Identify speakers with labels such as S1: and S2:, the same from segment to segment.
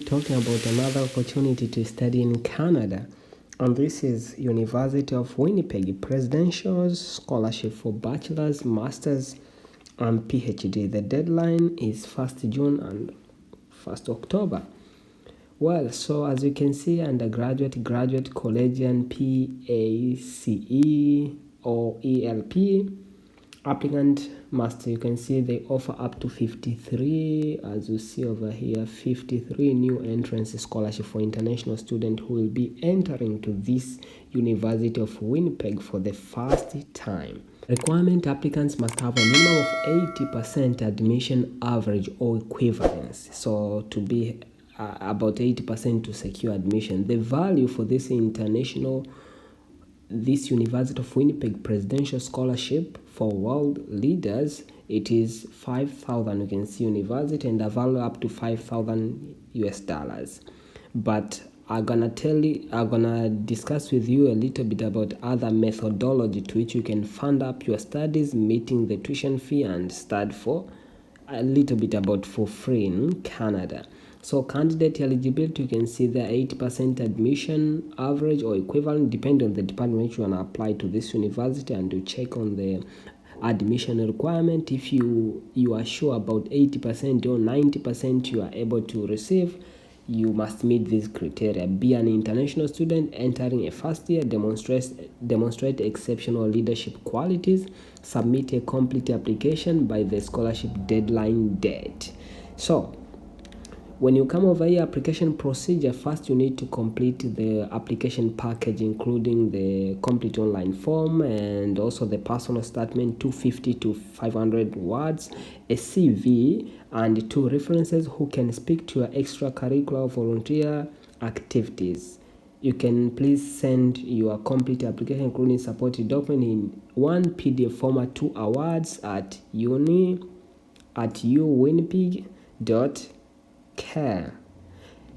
S1: Talking about another opportunity to study in Canada, and this is University of Winnipeg Presidential Scholarship for Bachelor's, Master's, and PhD. The deadline is 1st June and 1st October. Well, so as you can see, undergraduate, graduate, collegian, PACE or ELP applicant must, you can see they offer up to 53, as you see over here, 53 new entrance scholarship for international students who will be entering to this University of Winnipeg for the first time. Requirement: applicants must have a minimum of 80% admission average or equivalence, so to be about 80% to secure admission. The value for this University of Winnipeg Presidential Scholarship for world leaders, it is 5,000. You can see university and a value up to $5,000. But I'm gonna discuss with you a little bit about other methodology to which you can fund up your studies, meeting the tuition fee, and study for a little bit about for free in Canada. So candidate eligibility, you can see the 80% admission average or equivalent, depending on the department which you want to apply to this university, and you check on the admission requirement. If you are sure about 80% or 90% you are able to receive, you must meet these criteria: be an international student entering a first year, demonstrate exceptional leadership qualities, submit a complete application by the scholarship deadline date. So when you come over here, application procedure, first you need to complete the application package, including the complete online form and also the personal statement, 250 to 500 words, a CV, and 2 references who can speak to your extracurricular volunteer activities. You can please send your complete application, including supporting document, in one PDF format to awards at uwinnipeg.care,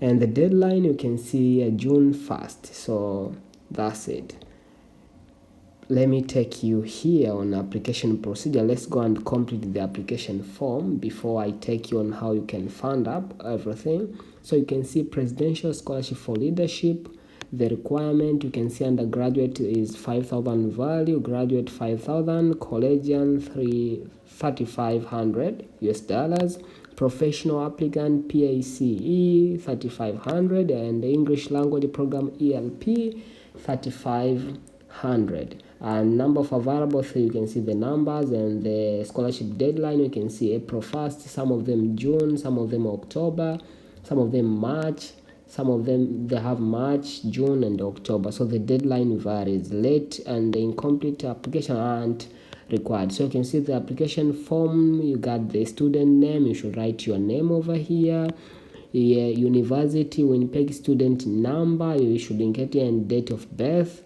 S1: and the deadline you can see June 1st. So that's it. Let me take you here on application procedure. Let's go and complete the application form before I take you on how you can fund up everything. So you can see presidential scholarship for leadership. The requirement, you can see undergraduate is 5,000 value, graduate 5,000, collegian $3,500, professional applicant PACE 3,500, and the English language program ELP 3,500. And number of available, so you can see the numbers, and the scholarship deadline, you can see April 1st, some of them June, some of them October, some of them March, some of them they have March, June, and October. So the deadline varies. Late and incomplete application aren't required. So you can see the application form, you got the student name, you should write your name over here, University Winnipeg student number, you should indicate and date of birth,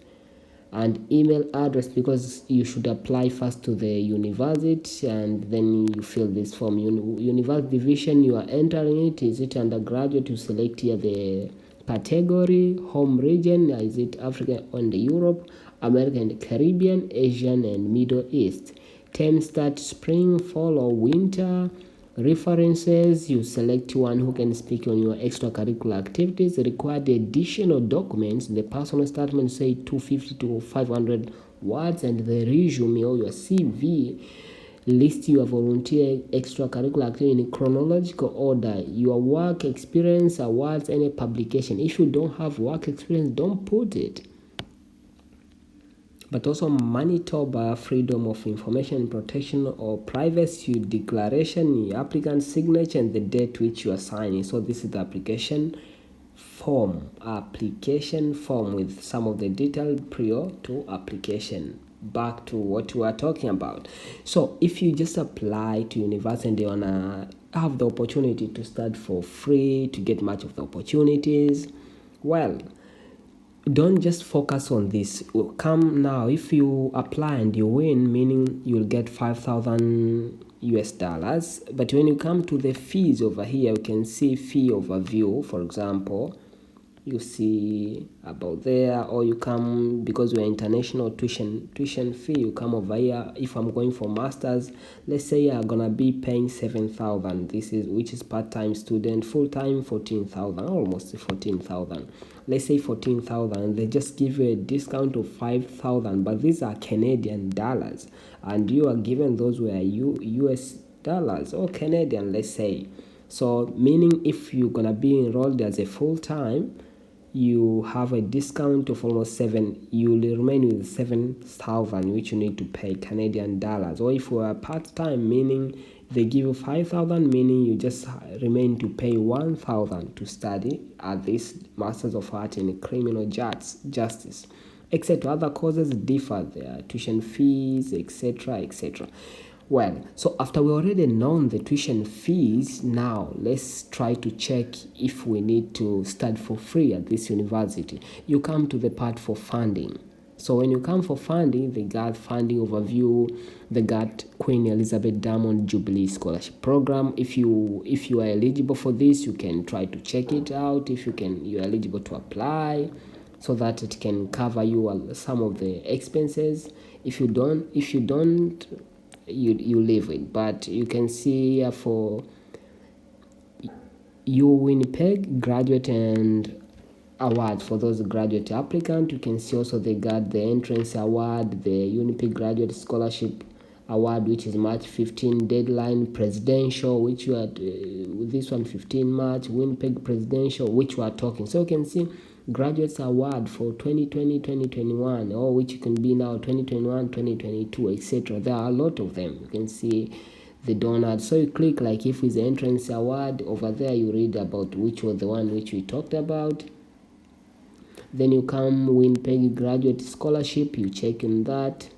S1: and email address, because you should apply first to the university and then you fill this form. University division you are entering it, is it undergraduate? You select here the category, home region, is it Africa and Europe, America and Caribbean, Asian and Middle East. Term start spring, fall or winter. References, you select one who can speak on your extracurricular activities. Required additional documents, the personal statement, say 250 to 500 words, and the resume or your CV. List your volunteer extracurricular activity in chronological order. Your work experience, awards, any publication. If you don't have work experience, don't put it. But also Manitoba Freedom of Information Protection or Privacy Declaration, your applicant's signature, and the date which you are signing. So this is the application form with some of the detail prior to application. Back to what we are talking about. So if you just apply to university and you wanna have the opportunity to study for free, to get much of the opportunities, well, don't just focus on this. Come now, if you apply and you win, meaning you'll get $5,000. But when you come to the fees over here, you can see fee overview, for example. you see about there, or you come because we're international tuition fee, you come over here. If I'm going for masters, let's say you're gonna be paying 7,000, this is which is part-time student, full-time 14,000, almost 14,000. Let's say 14,000, they just give you a discount of 5,000, but these are Canadian dollars, and you are given those were US dollars or Canadian, let's say. So meaning if you're gonna be enrolled as a full-time, you have a discount of almost 7, you will remain with 7,000 which you need to pay Canadian dollars. Or if you are part-time, meaning they give you 5,000, meaning you just remain to pay 1,000 to study at this Masters of Art in Criminal Justice, etc. Other courses differ, their tuition fees, etc., etc. Well, so after we already known the tuition fees, now let's try to check if we need to study for free at this university. You come to the part for funding. So when you come for funding, they got funding overview. They got Queen Elizabeth Diamond Jubilee Scholarship Program. If you are eligible for this, you can try to check it out. If you're eligible to apply, so that it can cover you some of the expenses. If you don't, you leave it. But you can see for Winnipeg graduate and award for those graduate applicant. You can see also they got the entrance award, the Winnipeg Graduate Scholarship Award, which is March 15 deadline, presidential, which you are this one 15 March, Winnipeg presidential, which we are talking. So you can see graduates award for 2020 2021, or which can be now 2021 2022, etc. There are a lot of them. You can see the donors. So you click, like if it's the entrance award, over there you read about which was the one which we talked about. Then you come Winnipeg Graduate Scholarship, you check in that.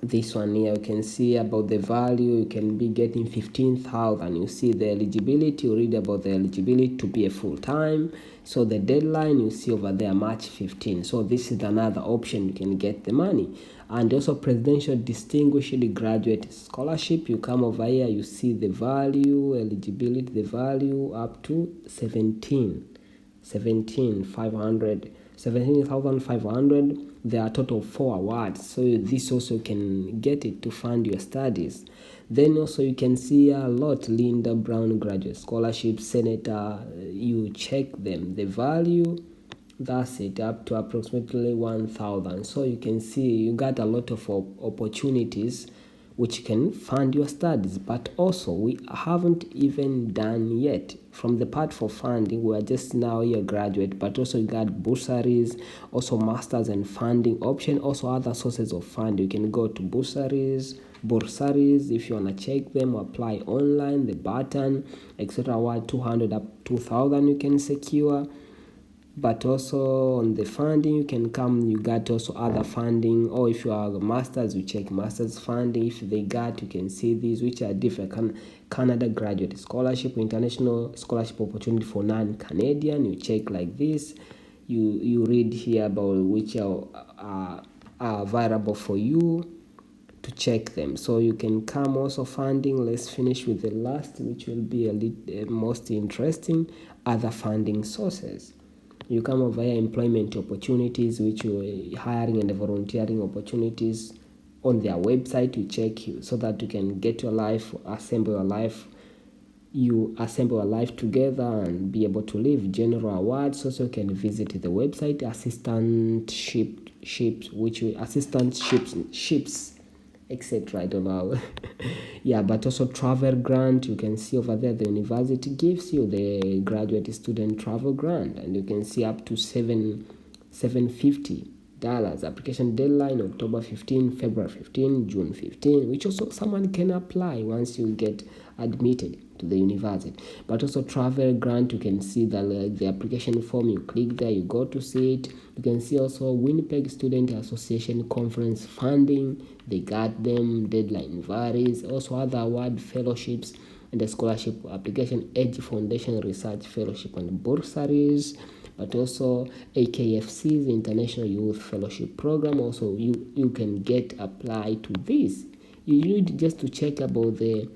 S1: This one here, you can see about the value. You can be getting 15,000. You see the eligibility, you read about the eligibility to be a full-time. So the deadline, you see over there, March 15. So this is another option, you can get the money. And also Presidential Distinguished Graduate Scholarship, you come over here, you see the value, eligibility, the value up to 17,500. There are a total of 4 awards, so this also can get it to fund your studies. Then also you can see a lot, Linda Brown Graduate Scholarship, Senator, you check them, the value, that's it, up to approximately 1,000. So you can see you got a lot of opportunities which can fund your studies. But also we haven't even done yet from the part for funding. We are just now here graduate, but also you got bursaries, also masters and funding option, also other sources of funding. You can go to bursaries if you want to check them, apply online, the button, etc. Award 200 up 2,000 you can secure. But also on the funding, you can come, you got also other funding, or if you are a masters, you check masters funding. If they got, you can see these which are different. Canada Graduate Scholarship, International Scholarship Opportunity for non-Canadian, you check like this. You read here about which are available for you to check them. So you can come also funding. Let's finish with the last, which will be most interesting, other funding sources. You come over here, employment opportunities, which you hiring and volunteering opportunities on their website. You check so that you can get your life, assemble your life. You assemble your life together and be able to live. General awards, also you can visit the website. Assistantships, etc. I don't know. Yeah, but also travel grant, you can see over there the university gives you the graduate student travel grant, and you can see up to $750. Application deadline October 15, February 15, June 15, which also someone can apply once you get admitted to the university. But also travel grant, you can see the application form, you click there, you go to see it. You can see also Winnipeg Student Association conference funding, they got them, deadline varies. Also other award fellowships and the scholarship application, Edge Foundation Research Fellowship and bursaries. But also AKFC's International Youth Fellowship Program, also you can get applied to this. You need just to check about the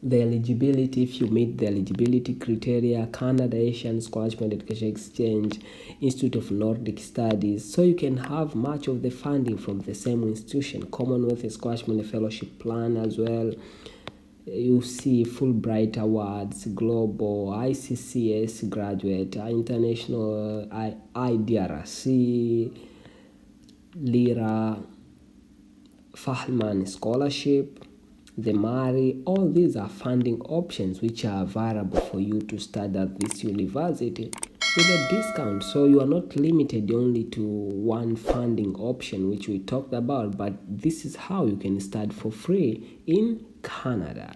S1: the eligibility. If you meet the eligibility criteria, Canada, Asian Scholarship and Education Exchange, Institute of Nordic Studies, so you can have much of the funding from the same institution. Commonwealth Scholarship and Fellowship Plan as well. You see Fulbright Awards, Global, ICCS Graduate, International, IDRC, Lira, Fahman Scholarship, the Mari. All these are funding options which are available for you to study at this university with a discount. So you are not limited only to one funding option which we talked about, but this is how you can study for free in Canada.